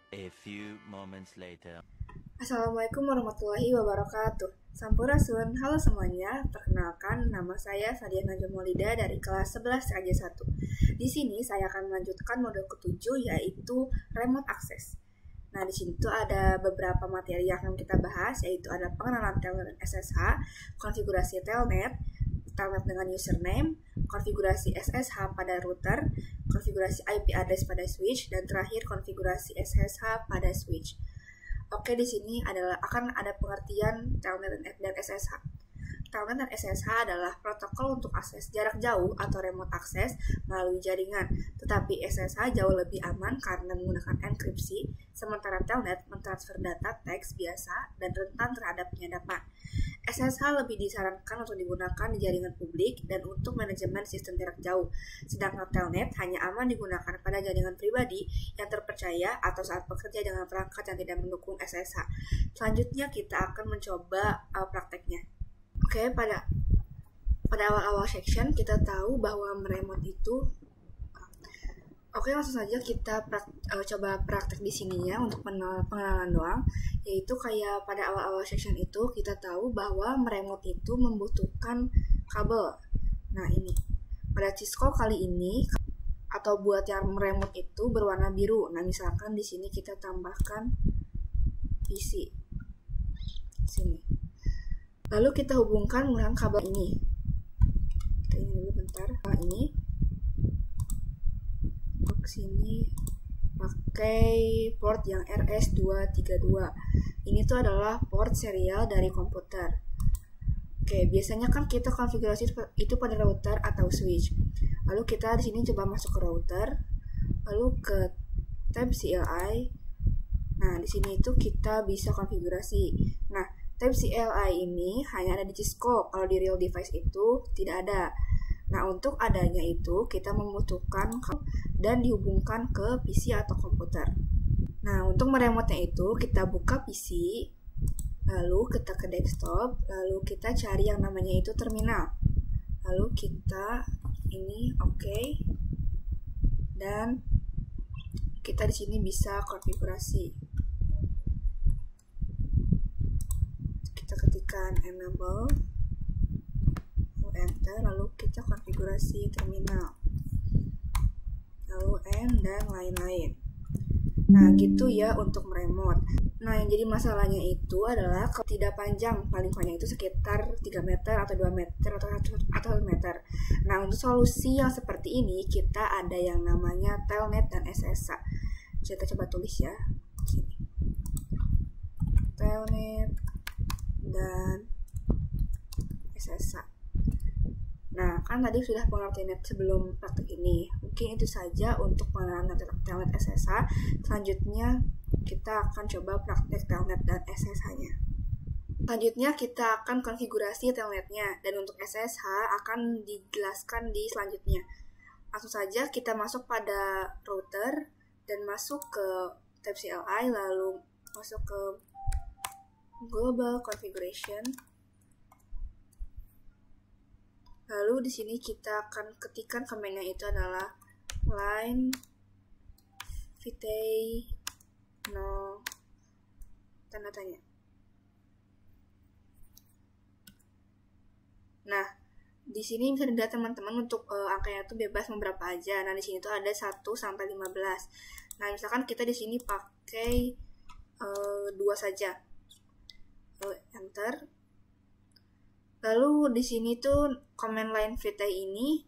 A few moments later. Assalamualaikum warahmatullahi wabarakatuh. Sampurasun, halo semuanya. Perkenalkan, nama saya Sadia Najwa Maulida dari kelas 11 KJ 1. Di sini saya akan melanjutkan modul ke-7 yaitu remote access. Nah, di sini tuh ada beberapa materi yang akan kita bahas, yaitu ada pengenalan telnet SSH, konfigurasi telnet dengan username, konfigurasi SSH pada router, konfigurasi IP address pada switch, dan terakhir konfigurasi SSH pada switch. Oke, di sini akan ada pengertian telnet dan SSH. Telnet dan SSH adalah protokol untuk akses jarak jauh atau remote access melalui jaringan. Tetapi SSH jauh lebih aman karena menggunakan enkripsi, sementara telnet mentransfer data teks biasa dan rentan terhadap penyadapan. SSH lebih disarankan untuk digunakan di jaringan publik dan untuk manajemen sistem jarak jauh, sedangkan telnet hanya aman digunakan pada jaringan pribadi yang terpercaya atau saat bekerja dengan perangkat yang tidak mendukung SSH. Selanjutnya kita akan mencoba prakteknya. Oke, pada awal-awal section kita tahu bahwa remote itu. Oke, langsung saja kita coba praktek di sini ya untuk pengenalan doang. Yaitu kayak pada awal-awal section itu kita tahu bahwa remote itu membutuhkan kabel. Nah, ini pada Cisco kali ini atau buat yang remote itu berwarna biru. Nah, misalkan di sini kita tambahkan PC sini. Lalu kita hubungkan menggunakan kabel ini. Kita ini dulu bentar. Nah, ini ke sini pakai port yang RS232. Ini tuh adalah port serial dari komputer. Oke, biasanya kan kita konfigurasi itu pada router atau switch. Lalu kita di sini coba masuk ke router, lalu ke tab CLI. Nah, di sini itu kita bisa konfigurasi. Nah, tab CLI ini hanya ada di Cisco, kalau di real device itu tidak ada. Nah, untuk adanya itu kita membutuhkan dan dihubungkan ke PC atau komputer. Nah, untuk meremotnya itu kita buka PC, lalu kita ke desktop, lalu kita cari yang namanya itu terminal. Lalu kita ini oke. Dan kita di sini bisa konfigurasi. Kita ketikkan enable, lalu enter, lalu kita konfigurasi terminal, lalu N dan lain-lain. Nah, gitu ya untuk meremote. Nah, yang jadi masalahnya itu adalah kalau tidak panjang, paling panjang itu sekitar 3 meter atau 2 meter atau 1 meter. Nah, untuk solusi yang seperti ini kita ada yang namanya telnet dan SSH. Kita coba tulis ya. Sini. Telnet dan SSH. Nah, kan tadi sudah pengertian sebelum praktek ini. Mungkin itu saja untuk pengenalan telnet SSH. Selanjutnya kita akan coba praktek telnet dan SSH-nya. Selanjutnya kita akan konfigurasi telnetnya, dan untuk SSH akan dijelaskan di selanjutnya. Langsung saja kita masuk pada router dan masuk ke tab CLI, lalu masuk ke global configuration. Lalu di sini kita akan ketikkan command-nya itu adalah line vitae no tanda tanya. Nah, di sini bisa dilihat teman-teman untuk angkanya itu bebas mau berapa aja. Nah, di sini tuh ada 1 sampai 15. Nah, misalkan kita di sini pakai 2 saja. Lalu enter. Lalu di sini tuh command line vitae ini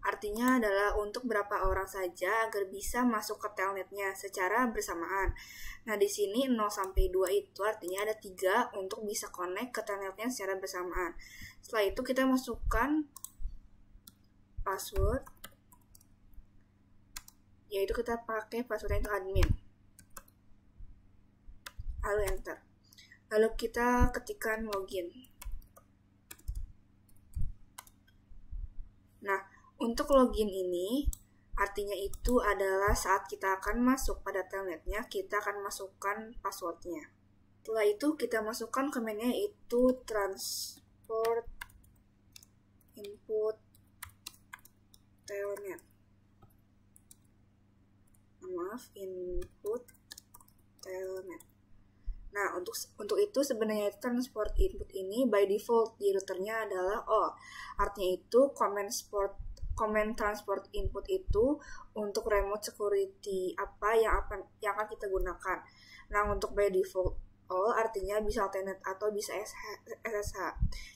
artinya adalah untuk berapa orang saja agar bisa masuk ke telnetnya secara bersamaan. Nah, di sini 0 sampai 2 itu artinya ada 3 untuk bisa connect ke telnetnya secara bersamaan. Setelah itu kita masukkan password, yaitu kita pakai passwordnya itu admin. Lalu enter. Lalu kita ketikkan login. Nah, untuk login ini artinya itu adalah saat kita akan masuk pada telnetnya, kita akan masukkan passwordnya. Setelah itu kita masukkan command-nya itu transport input telnet. Maaf, input telnet. Nah, untuk itu sebenarnya transport input ini by default di routernya adalah all. Artinya itu comment transport input itu untuk remote security apa yang akan kita gunakan. Nah, untuk by default all artinya bisa telnet atau bisa SSH.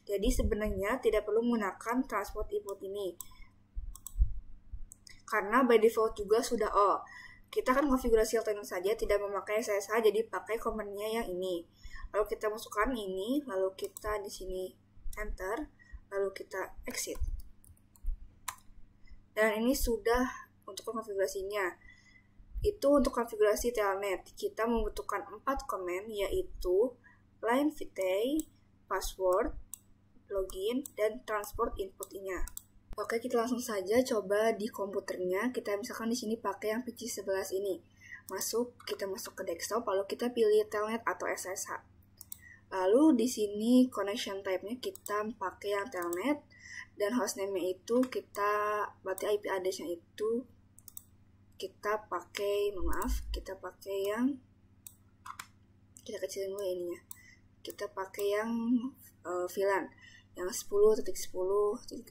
Jadi sebenarnya tidak perlu menggunakan transport input ini. Karena by default juga sudah all. Kita kan konfigurasi alternate saja, tidak memakai SSH, jadi pakai command-nya yang ini. Lalu kita masukkan ini, lalu kita di sini enter, lalu kita exit. Dan ini sudah untuk konfigurasinya. Itu untuk konfigurasi telnet. Kita membutuhkan 4 command, yaitu line vt, password, login, dan transport input-nya. Oke, kita langsung saja coba di komputernya. Kita misalkan di sini pakai yang PC11 ini. Kita masuk ke desktop, lalu kita pilih telnet atau SSH. Lalu di sini connection type-nya kita pakai yang telnet, dan hostname-nya itu berarti IP address-nya itu kita pakai yang kita kecilin dulu ininya. Kita pakai yang VLAN yang 10.10.0.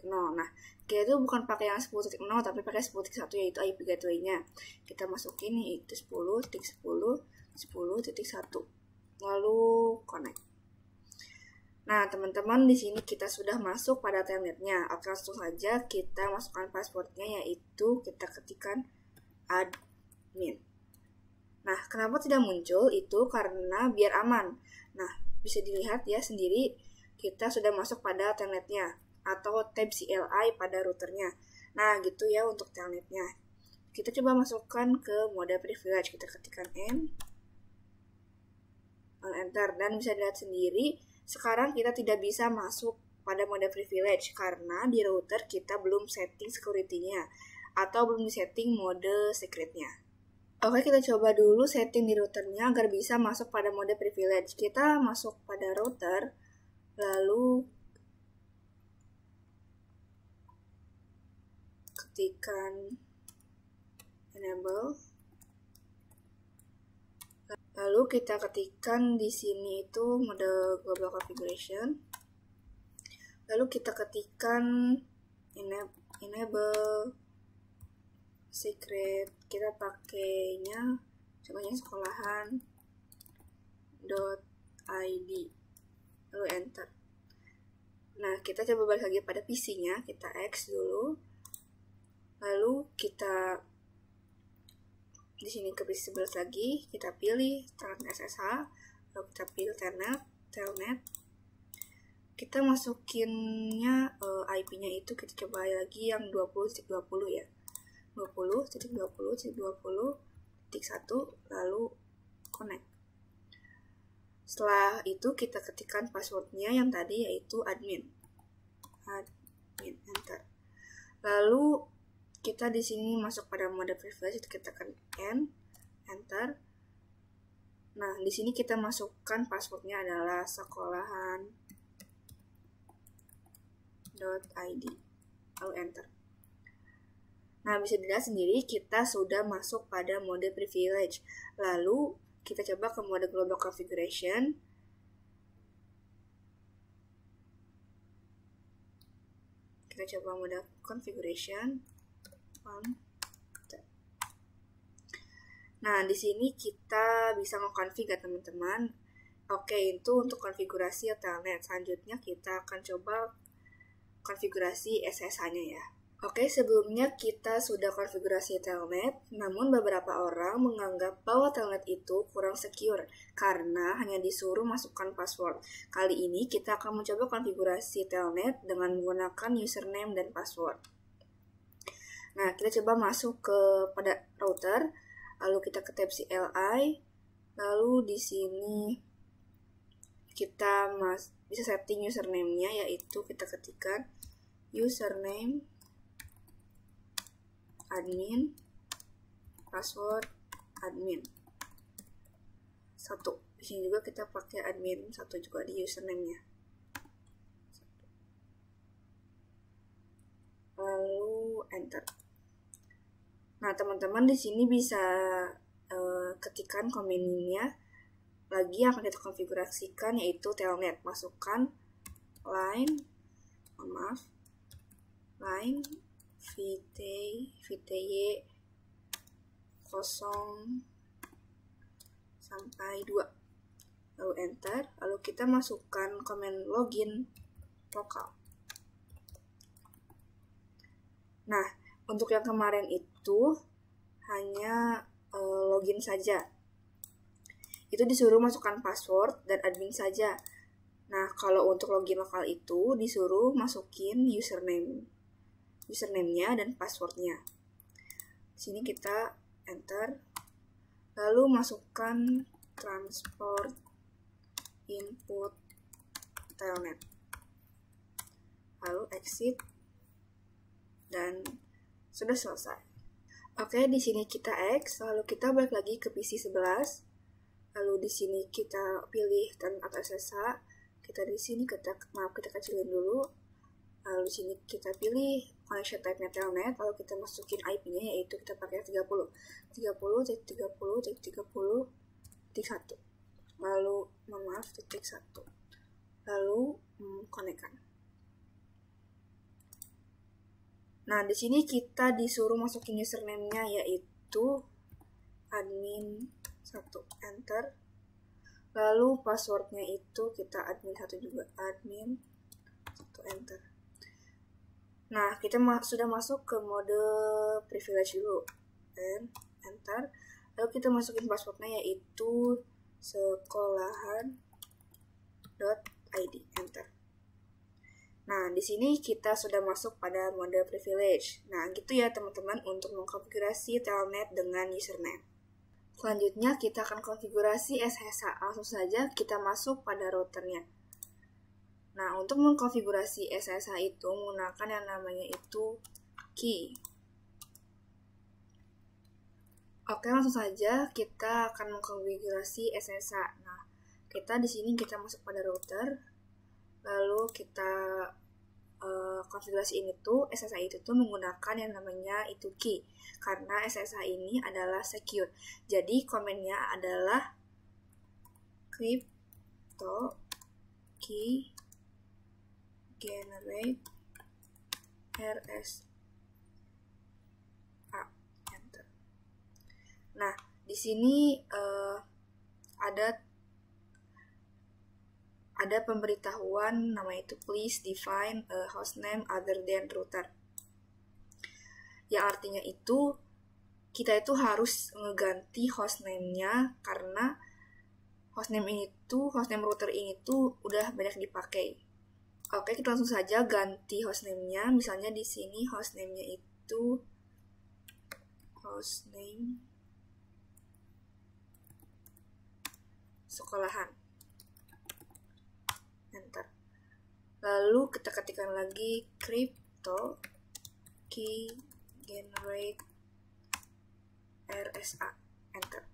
Nah, kita itu bukan pakai yang 10.0 tapi pakai 10.1 yaitu IP gateway-nya. Kita masukin itu 10.10.10.1. Lalu connect. Nah, teman-teman, di sini kita sudah masuk pada telnetnya. Oke, langsung saja kita masukkan passwordnya, yaitu kita ketikkan admin. Nah, kenapa tidak muncul? Itu karena biar aman. Nah, bisa dilihat ya sendiri, kita sudah masuk pada telnetnya atau tab CLI pada routernya. Nah, gitu ya untuk telnetnya. Kita coba masukkan ke mode privilege. Kita ketikkan enter, dan bisa dilihat sendiri sekarang kita tidak bisa masuk pada mode privilege karena di router kita belum setting security-nya atau belum setting mode secret-nya. Oke, kita coba dulu setting di routernya agar bisa masuk pada mode privilege. Kita masuk pada router, lalu ketikkan enable, lalu kita ketikkan di sini itu mode global configuration, lalu kita ketikkan enable secret, kita pakainya contohnya sekolahan.id, lalu enter. Nah, kita coba balik lagi pada PC-nya, kita X dulu, lalu kita di sini ke PC11 lagi, kita pilih telnet SSH, lalu kita pilih telnet. Kita masukinnya IP-nya itu kita coba lagi yang 20.20 ya. 20.20.20.1 lalu connect. Setelah itu kita ketikkan passwordnya yang tadi yaitu admin, enter. Lalu kita di sini masuk pada mode privilege, kita tekan enter. Nah, di sini kita masukkan passwordnya adalah sekolahan.id, lalu enter. Nah, bisa dilihat sendiri kita sudah masuk pada mode privilege. Lalu kita coba ke mode global configuration. Kita coba mode configuration. Nah, di sini kita bisa nge-config ya teman-teman. Oke, itu untuk konfigurasi telnet. Selanjutnya kita akan coba konfigurasi SSH-nya ya. Oke, sebelumnya kita sudah konfigurasi telnet, namun beberapa orang menganggap bahwa telnet itu kurang secure karena hanya disuruh masukkan password. Kali ini kita akan mencoba konfigurasi telnet dengan menggunakan username dan password. Nah, kita coba masuk pada router, lalu kita ke tab CLI, lalu di sini kita bisa setting username-nya, yaitu kita ketikkan username admin, password admin 1. Di sini juga kita pakai admin 1 juga di username-nya. Lalu enter. Nah, teman-teman di sini bisa ketikan komennya lagi yang akan kita konfigurasikan, yaitu telnet. Masukkan line vty 0 sampai 2, lalu enter, lalu kita masukkan komen login lokal. Nah, untuk yang kemarin itu hanya login saja. Itu disuruh masukkan password dan admin saja. Nah, kalau untuk login lokal itu disuruh masukin username-nya dan passwordnya. Sini kita enter, lalu masukkan transport input telnet, lalu exit, dan sudah selesai. Oke, di sini kita X, lalu kita balik lagi ke PC 11. Lalu di sini kita pilih telnet atau SSH. Kita di sini kita kecilin dulu. Lalu di sini kita pilih connection type-nya telnet, lalu kita masukin IP-nya, yaitu kita pakai 30.30.30.1. Lalu titik 1. Lalu konekkan. Nah, di sini kita disuruh masukin username-nya, yaitu admin 1, enter. Lalu passwordnya itu kita admin 1 juga, admin 1, enter. Nah, kita sudah masuk ke mode privilege dulu, dan enter. Lalu kita masukin passwordnya, yaitu sekolahan.id, enter. Nah, di sini kita sudah masuk pada mode privilege. Nah, gitu ya teman-teman untuk mengkonfigurasi telnet dengan username. Selanjutnya kita akan konfigurasi SSH. Langsung saja kita masuk pada routernya. Nah, untuk mengkonfigurasi SSH itu menggunakan yang namanya itu key. Oke, langsung saja kita akan mengkonfigurasi SSH. Nah, kita di sini kita masuk pada router. Lalu kita konfigurasi ini tuh SSH itu tuh menggunakan yang namanya itu key, karena SSH ini adalah secure. Jadi komennya adalah crypto key generate RSA, enter. Nah, di sini ada pemberitahuan namanya itu please define a hostname other than router. Yang artinya itu kita itu harus ngeganti hostname-nya karena hostname router ini tuh udah banyak dipakai. Oke, kita langsung saja ganti hostname-nya. Misalnya di sini hostname-nya itu hostname sekolahan, enter. Lalu kita ketikkan lagi crypto key generate RSA, enter.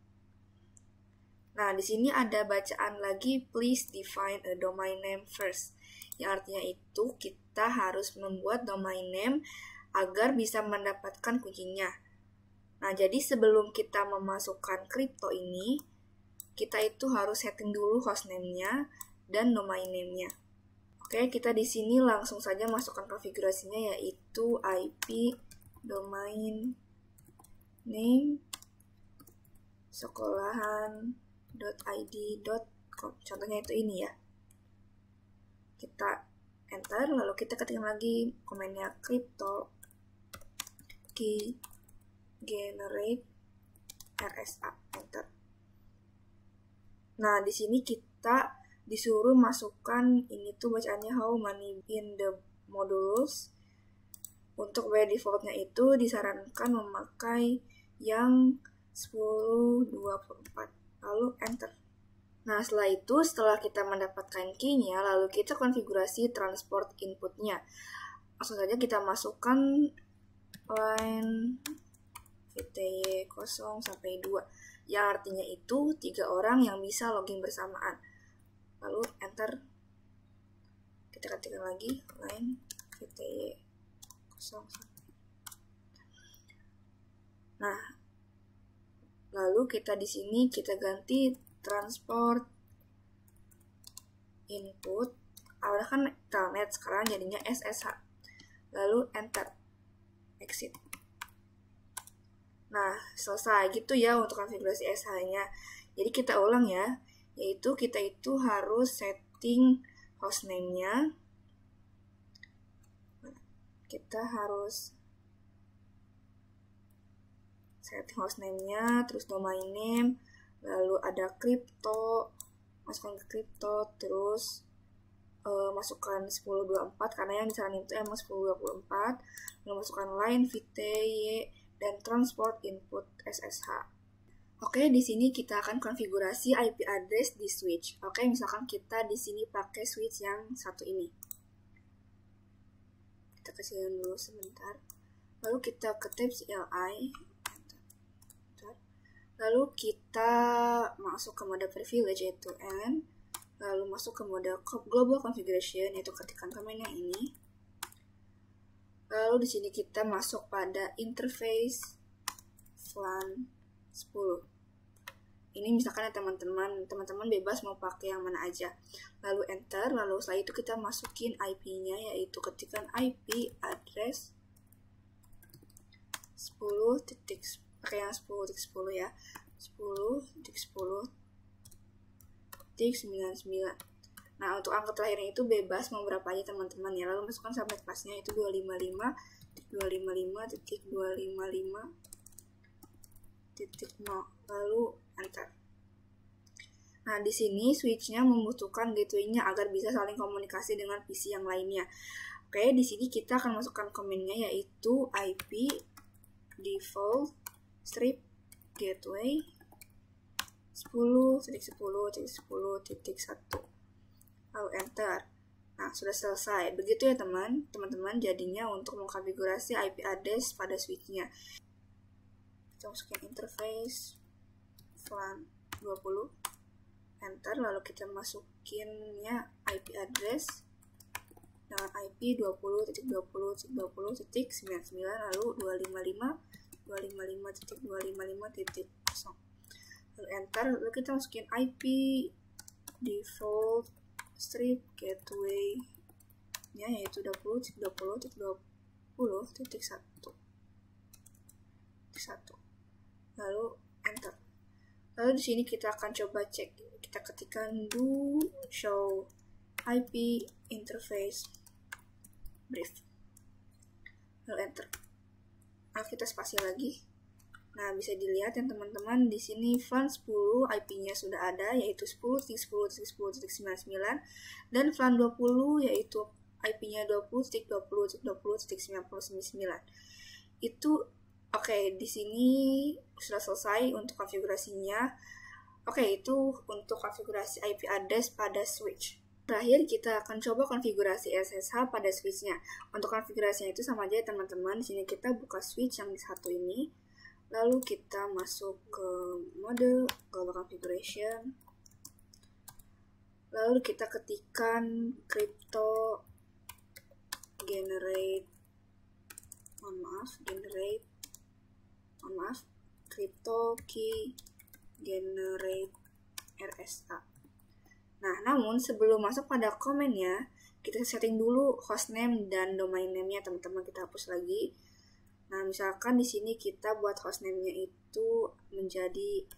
Nah, di sini ada bacaan lagi please define a domain name first. Yang artinya itu kita harus membuat domain name agar bisa mendapatkan kuncinya. Nah, jadi sebelum kita memasukkan crypto ini, kita itu harus setting dulu hostname-nya dan domain name-nya. Oke, kita di sini langsung saja masukkan konfigurasinya, yaitu IP domain name sekolahan.id.com. Contohnya itu ini ya. Kita enter, lalu kita ketikkan lagi komennya crypto key generate RSA, enter. Nah, di sini kita disuruh masukkan ini tuh bacaannya how many in the modulus. Untuk by defaultnya itu disarankan memakai yang 1024, lalu enter. Nah, setelah kita mendapatkan key-nya, lalu kita konfigurasi transport inputnya. Langsung saja kita masukkan line vty 0 sampai 2, yang artinya itu 3 orang yang bisa login bersamaan. Lalu enter. Kita ketikkan lagi line vty 0 sampai. Nah, lalu Lalu kita di sini kita ganti transport input. Awalnya kan telnet, sekarang jadinya SSH. Lalu enter, exit. Nah, selesai gitu ya untuk konfigurasi SSH-nya. Jadi kita ulang ya, yaitu kita itu harus setting hostname-nya. Kita harus setting hostname-nya, terus domain name, lalu ada crypto, masukkan ke crypto, terus masukkan 1024 karena yang disarankan itu emang 1024, lalu masukkan line VTY dan transport input SSH. Oke, di sini kita akan konfigurasi IP address di switch. Oke, misalkan kita di sini pakai switch yang satu ini. Kita kecilin dulu sebentar. Lalu kita ketik CLI. Lalu kita masuk ke mode privilege yaitu N. Lalu masuk ke mode global configuration yaitu ketikkan command yang ini. Lalu di sini kita masuk pada interface VLAN 10. Ini misalkan ya teman-teman bebas mau pakai yang mana aja. Lalu enter, lalu setelah itu kita masukin IP-nya yaitu ketikkan IP address 10 titik pakai yang 10.10 ya. 10.10.99. Nah, untuk angka terakhirnya itu bebas mau berapa aja teman-teman ya. Lalu masukkan subnet class-nya itu 255.255.255.0. Lalu enter. Nah, di sini switch-nya membutuhkan gateway-nya agar bisa saling komunikasi dengan PC yang lainnya. Oke, di sini kita akan masukkan command-nya yaitu IP default strip gateway 10.10.10.1. Lalu enter. Nah, sudah selesai. Begitu ya teman-teman jadinya untuk mengkonfigurasi IP address pada switch-nya. Kita masukin interface VLAN 20. Enter, lalu kita masukinnya IP address dengan IP 20.20.20.99 lalu 255.255.255.0. Lalu enter, lalu kita masukin IP default strip gateway nya yaitu 20.20.20.1. Lalu enter. Lalu di sini kita akan coba cek. Kita ketikkan do show IP interface brief. Lalu enter. Lalu kita spasi lagi. Nah, bisa dilihat ya teman-teman di sini VLAN 10 IP-nya sudah ada yaitu 10.10.10.99 dan VLAN 20 yaitu IP-nya 20.20.20.99. Itu oke, di sini sudah selesai untuk konfigurasinya. Oke, itu untuk konfigurasi IP address pada switch. Terakhir, kita akan coba konfigurasi SSH pada switch-nya. Untuk konfigurasinya itu sama aja teman-teman. Di sini kita buka switch yang di satu ini. Lalu kita masuk ke mode global configuration. Lalu kita ketikkan crypto crypto key generate RSA. Nah, namun sebelum masuk pada komennya, kita setting dulu hostname dan domain name-nya teman-teman. Kita hapus lagi. Nah, misalkan di sini kita buat hostname-nya itu menjadi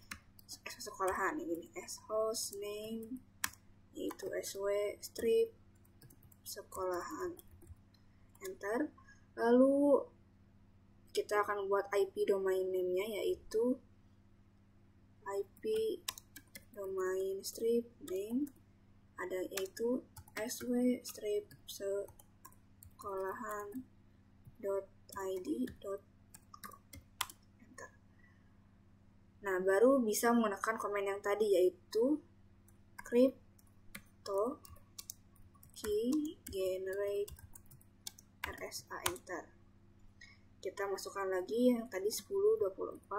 sekolahan ini, hostname yaitu sw strip sekolahan. Enter. Lalu kita akan buat IP domain name-nya yaitu IP domain strip name ada yaitu sw strip sekolahan .id.co. Enter. Nah, baru bisa menggunakan komen yang tadi yaitu crypto key generate RSA. Enter. Kita masukkan lagi yang tadi 10.24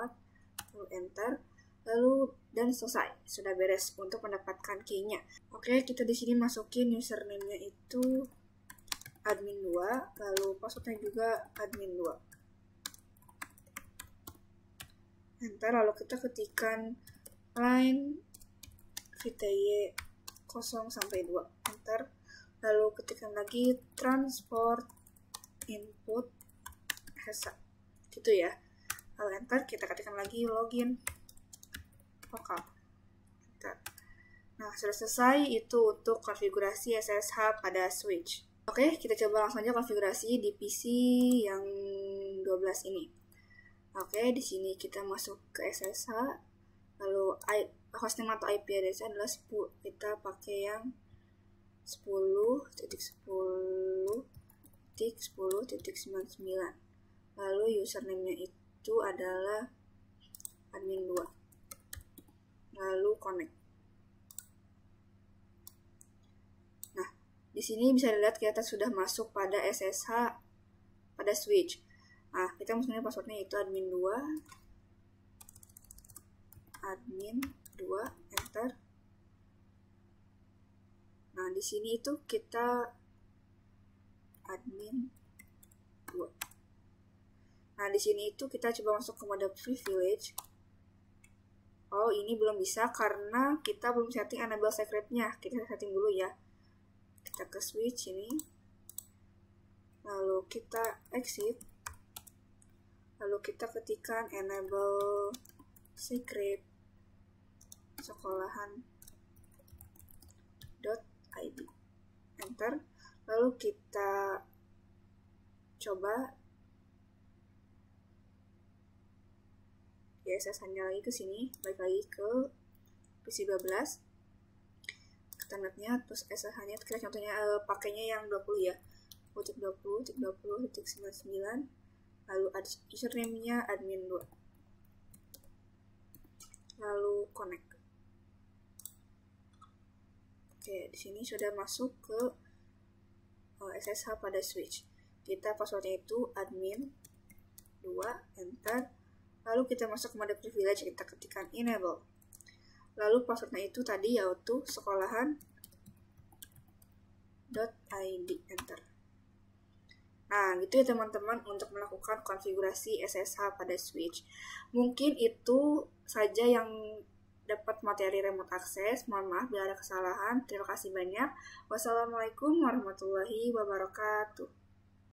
lalu enter. Lalu dan selesai, sudah beres untuk mendapatkan key-nya. Oke, kita di sini masukin username-nya itu admin 2, lalu password-nya juga admin 2. enter, lalu kita ketikkan line VTY 0 sampai 2, enter, lalu ketikkan lagi transport input HESA, gitu ya. Lalu enter, kita ketikkan lagi login lokal, enter. Nah, sudah selesai itu untuk konfigurasi SSH pada switch. Oke, kita coba langsung aja konfigurasi di PC yang 12 ini. Oke, di sini kita masuk ke SSH, lalu hostname atau IP address adalah 10. Kita pakai yang 10.10.10.99. Lalu username-nya itu adalah admin 2. Lalu connect. Nah, di sini bisa dilihat kita sudah masuk pada SSH pada switch. Nah, kita masukin passwordnya itu admin 2, enter. Nah, di sini itu kita admin 2. Nah, di sini itu kita coba masuk ke mode privilege. Oh, ini belum bisa karena kita belum setting enable secret-nya. Kita setting dulu ya. Kita ke switch ini. Lalu kita exit. Lalu kita ketikkan enable secret sekolahan.id, enter. Lalu kita coba ya, SSH-nya lagi ke sini, balik lagi ke PC 12, kita netnya, terus SSH-nya kita contohnya pakainya yang 20 ya, 20.20.99, lalu username-nya admin 2, lalu connect. Oke, di sini sudah masuk ke SSH pada switch. Kita passwordnya itu admin 2, enter. Lalu kita masuk ke mode privilege, kita ketikkan enable. Lalu passwordnya itu tadi yaitu sekolahan.id, enter. Nah, gitu ya teman-teman untuk melakukan konfigurasi SSH pada switch. Mungkin itu saja yang dapat materi remote access. Mohon maaf bila ada kesalahan. Terima kasih banyak. Wassalamualaikum warahmatullahi wabarakatuh.